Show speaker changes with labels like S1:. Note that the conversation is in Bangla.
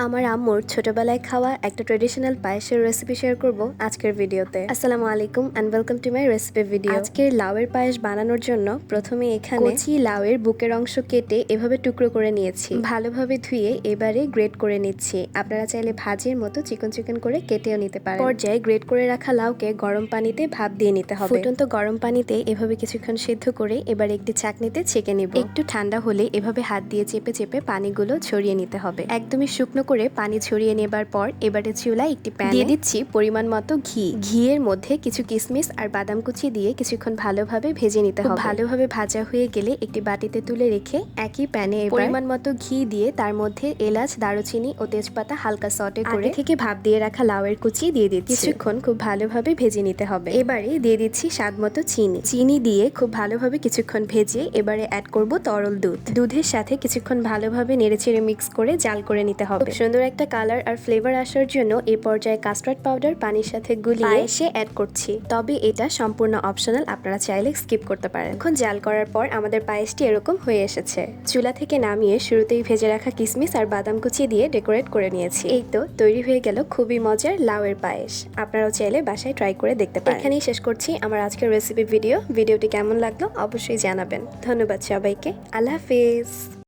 S1: আমার আম্মুর ছোটবেলায় খাওয়া একটা ট্রেডিশনাল পায়েসের রেসিপি শেয়ার করব আজকের ভিডিওতে। আসসালামু আলাইকুম and welcome to my recipe video. আজকের লাউয়ের পায়েস বানানোর জন্য প্রথমে এখানে কচি লাউয়ের বুকের অংশ কেটে এভাবে টুকরো করে নিয়েছি। ভালোভাবে ধুয়ে এবারে গ্রেট করে নিচ্ছি। আপনারা চাইলে ভাজির মতো চিকন চিকন করে কেটেও নিতে পারেন। পর্যায়ে গ্রেট করে রাখা লাউকে গরম পানিতে ভাপ দিয়ে নিতে হবে। ফুটন্ত গরম পানিতে এভাবে কিছুক্ষণ সিদ্ধ করে এবার একটি ছাঁকনিতে ছেঁকে নিব। একটু ঠান্ডা হলে এভাবে হাত দিয়ে চেপে চেপে পানিগুলো ছড়িয়ে নিতে হবে। একদমই শুকনো করে পানি ছড়িয়ে নেবার পর এবারে চুলায় একটি প্যানে দিয়ে দিচ্ছি পরিমাণ মতো ঘি। ঘিয়ের মধ্যে কিছু কিশমিশ আর বাদাম কুচি দিয়ে কিছুক্ষণ ভালোভাবে ভেজে নিতে হবে। ভালোভাবে ভাজা হয়ে গেলে একটি বাটিতে তুলে রেখে একই প্যানে পরিমাণ মতো ঘি দিয়ে তার মধ্যে এলাচ, দারুচিনি ও তেজপাতা হালকা সটে করে থেকে ভাপ দিয়ে রাখা লাউয়ের কুচি দিয়ে দিচ্ছি। কিছুক্ষণ খুব ভালোভাবে ভেজে নিতে হবে। এবারে দিয়ে দিচ্ছি স্বাদ মতো চিনি দিয়ে খুব ভালোভাবে কিছুক্ষণ ভেজে এবারে অ্যাড করব তরল দুধ। দুধের সাথে কিছুক্ষণ ভালোভাবে নেড়েচেড়ে মিক্স করে জাল করে নিতে হবে। সুন্দর একটা কালার আর ফ্লেভার আসার জন্য এই পর্যায়ে কাস্টার্ড পাউডার পানির সাথে গুলিয়ে পায়েসে অ্যাড করছি। তবে এটা সম্পূর্ণ অপশনাল, আপনারা চাইলে স্কিপ করতে পারেন। এখন জাল করার পর আমাদের পায়েসটি এরকম হয়ে এসেছে। চুলা থেকে নামিয়ে শুরুতেই ভেজে রাখা কিশমিশ আর বাদাম কুচি দিয়ে ডেকোরেট করে নিয়েছি। এই তো তৈরি হয়ে গেল খুবই মজার লাউয়ের পায়েস। আপনারাও চাইলে বাসায় ট্রাই করে দেখতে পারেন। এখানেই শেষ করছি আমার আজকের রেসিপি ভিডিওটি কেমন লাগলো অবশ্যই জানাবেন। ধন্যবাদ সবাইকে। আল্লাহ হাফেজ।